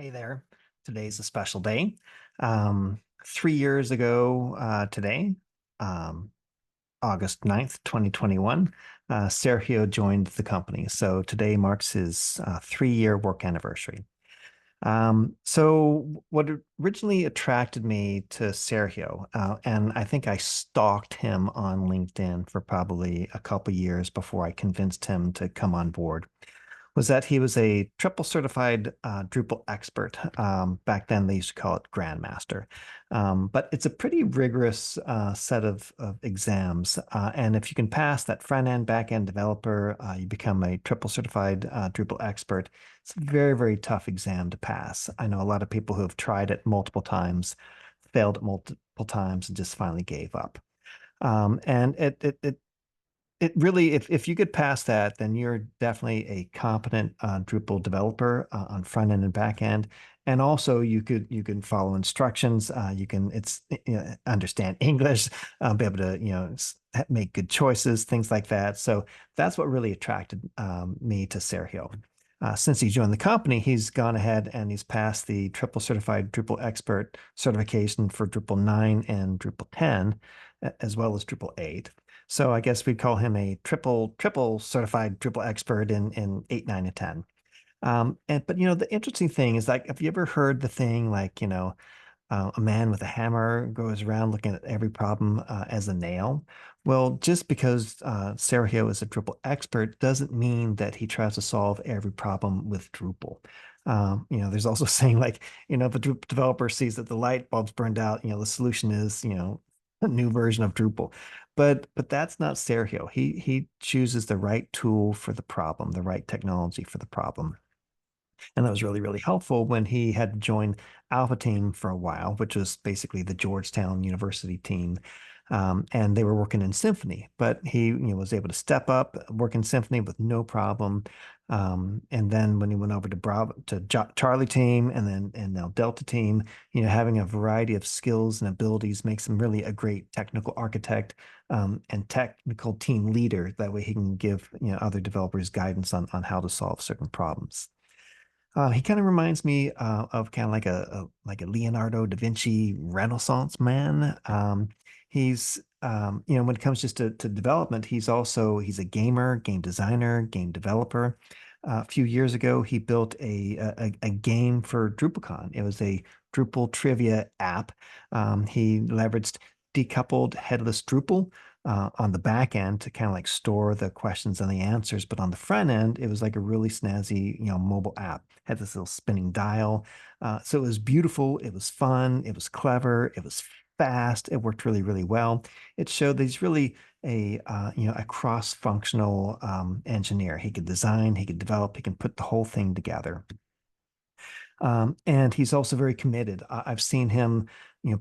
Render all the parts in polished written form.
Hey there. Today's a special day. 3 years ago today, um, August 9th, 2021, Sergio joined the company. So today marks his 3-year work anniversary. So what originally attracted me to Sergio, and I think I stalked him on LinkedIn for probably a couple years before I convinced him to come on board, was that he was a triple certified Drupal expert. Back then, they used to call it Grandmaster. But it's a pretty rigorous set of exams. And if you can pass that front end, back end developer, you become a triple certified Drupal expert. It's a very, very tough exam to pass. I know a lot of people who have tried it multiple times, failed it multiple times, and just finally gave up. And it really, if you get past that, then you're definitely a competent Drupal developer on front end and back end. And also, you can follow instructions. You can understand English, be able to make good choices, things like that. So that's what really attracted me to Sergio. Since he joined the company, he's gone ahead and he's passed the triple certified Drupal expert certification for Drupal 9 and Drupal 10, as well as Drupal 8. So I guess we'd call him a triple certified Drupal expert in 8, 9, and 10. But the interesting thing is, like, have you ever heard the thing like, a man with a hammer goes around looking at every problem as a nail? Well, just because Sergio is a Drupal expert doesn't mean that he tries to solve every problem with Drupal. There's also saying like, if a Drupal developer sees that the light bulb's burned out, the solution is, a new version of Drupal. But that's not Sergio. He chooses the right tool for the problem, the right technology for the problem. And that was really, really helpful when he had to join Alpha Team for a while, which was basically the Georgetown University team. And they were working in Symphony, but he was able to step up, work in Symphony with no problem. And then when he went over to Charlie team and now Delta team, having a variety of skills and abilities makes him really a great technical architect and technical team leader. That way he can give other developers guidance on how to solve certain problems. He kind of reminds me of kind of like a Leonardo da Vinci Renaissance man. He's when it comes just to development, he's a gamer, game designer, game developer. A few years ago, he built a game for DrupalCon. It was a Drupal trivia app. He leveraged decoupled headless Drupal on the back end to kind of like store the questions and the answers. But on the front end, it was like a really snazzy, mobile app. Had this little spinning dial. So it was beautiful. It was fun. It was clever. It was fast. It worked really, really well. It showed that he's really a cross-functional engineer. He could design, he could develop, he can put the whole thing together. And he's also very committed. I've seen him,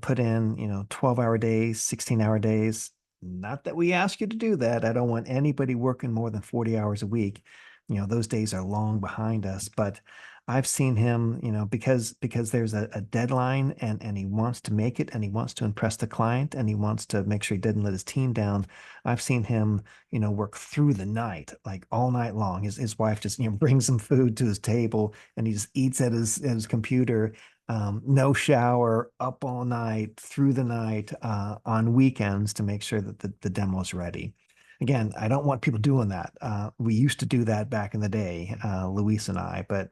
put in, 12-hour days, 16-hour days. Not that we ask you to do that. I don't want anybody working more than 40 hours a week. Those days are long behind us, but I've seen him, because there's a deadline and he wants to make it and he wants to impress the client and he wants to make sure he didn't let his team down. I've seen him, work through the night, like all night long. His wife just, brings him food to his table and he just eats at his computer. No shower, up all night, through the night, on weekends to make sure that the demo is ready. Again, I don't want people doing that. We used to do that back in the day, Luis and I. But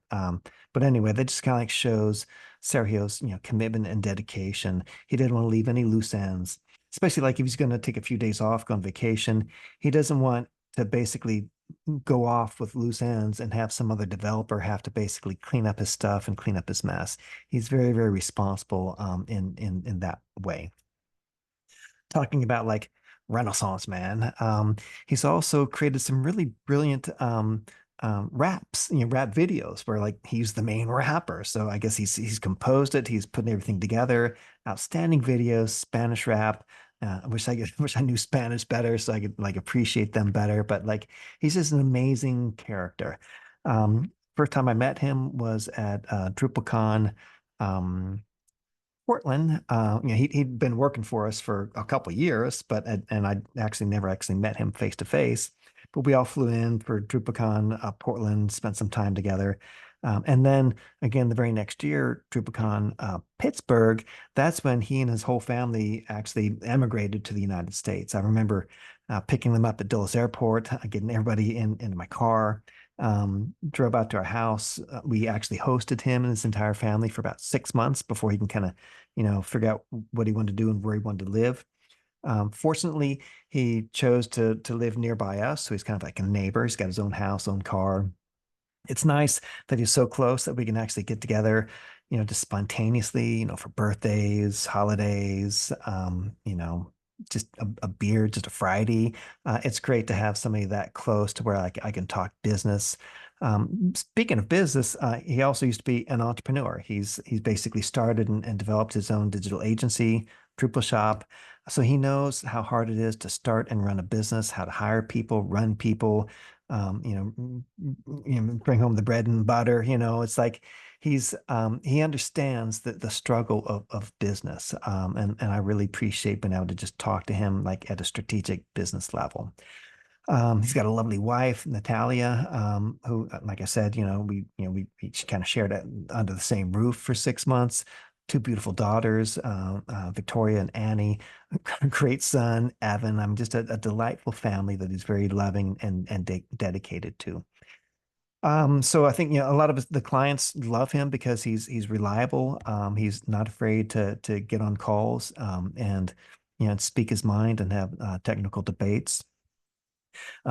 anyway, that just kind of like shows Sergio's commitment and dedication. He didn't want to leave any loose ends, especially like if he's going to take a few days off, go on vacation. He doesn't want to basically go off with loose ends and have some other developer have to basically clean up his stuff and clean up his mess. He's very, very responsible in that way. Talking about like Renaissance man, he's also created some really brilliant raps, rap videos where like he's the main rapper. So I guess he's composed it, he's putting everything together. Outstanding videos, Spanish rap. I wish I knew Spanish better so I could like appreciate them better. But like he's just an amazing character. First time I met him was at DrupalCon. Portland. He'd been working for us for a couple of years, but and I actually never actually met him face to face. But we all flew in for DrupalCon Portland, spent some time together. And then again, the very next year, TruePecan Pittsburgh, that's when he and his whole family actually emigrated to the United States. I remember picking them up at Dulles Airport, getting everybody into my car, drove out to our house. We actually hosted him and his entire family for about 6 months before he can kind of, figure out what he wanted to do and where he wanted to live. Fortunately, he chose to live nearby us, so he's kind of like a neighbor. He's got his own house, own car. It's nice that he's so close that we can actually get together, just spontaneously, for birthdays, holidays, just a beer, just a Friday. It's great to have somebody that close to where I can talk business. Speaking of business, he also used to be an entrepreneur. He's basically started and developed his own digital agency, Drupal Shop. So he knows how hard it is to start and run a business, how to hire people, run people, bring home the bread and butter. It's like he understands the struggle of business. And I really appreciate being able to just talk to him like at a strategic business level. He's got a lovely wife, Natalia, who, like I said, we each kind of shared it under the same roof for 6 months. Two beautiful daughters, Victoria and Annie, a great son, Evan. I'm just a delightful family that he's very loving and dedicated to. So I think, a lot of the clients love him because he's reliable. He's not afraid to get on calls, and speak his mind and have technical debates.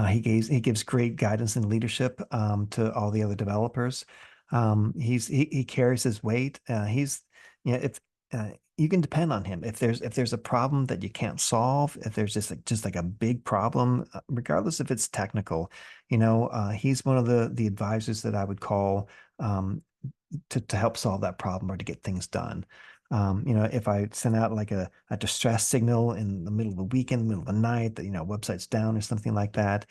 He gives great guidance and leadership to all the other developers. He carries his weight. If you can depend on him. If there's a problem that you can't solve, if there's just like a big problem, regardless if it's technical, he's one of the advisors that I would call to help solve that problem or to get things done. If I send out like a distress signal in the middle of the weekend, middle of the night, that, website's down or something like that,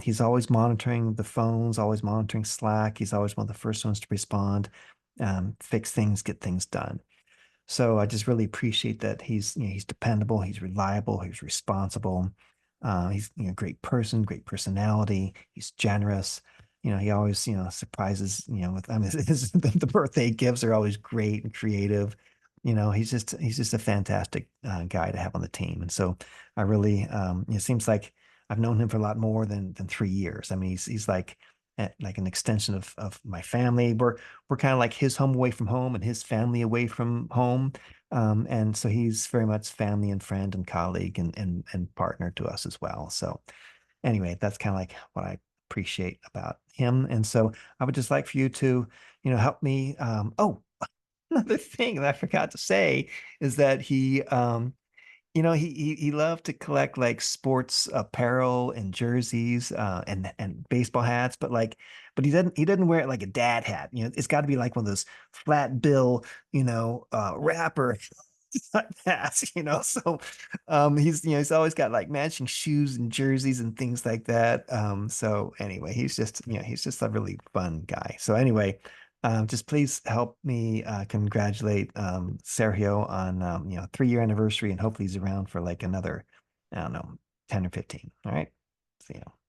he's always monitoring the phones, always monitoring Slack. He's always one of the first ones to respond, fix things, get things done. So I just really appreciate that he's dependable, he's reliable, he's responsible. He's a great person, great personality. He's generous. He always surprises with the birthday gifts are always great and creative. He's just a fantastic guy to have on the team. And so I really it seems like I've known him for a lot more than 3 years. I mean, he's like an extension of my family. We're kind of like his home away from home and his family away from home. And so he's very much family and friend and colleague and partner to us as well. So anyway, that's kind of like what I appreciate about him. And so I would just like for you to, help me. Oh, another thing that I forgot to say is that he loved to collect like sports apparel and jerseys, and baseball hats, but he doesn't wear it like a dad hat. It's got to be like one of those flat bill, rapper hats. So he's always got like matching shoes and jerseys and things like that. So anyway, he's just a really fun guy. So anyway, just please help me congratulate Sergio on 3-year anniversary, and hopefully he's around for like another, I don't know, 10 or 15. All right. See you.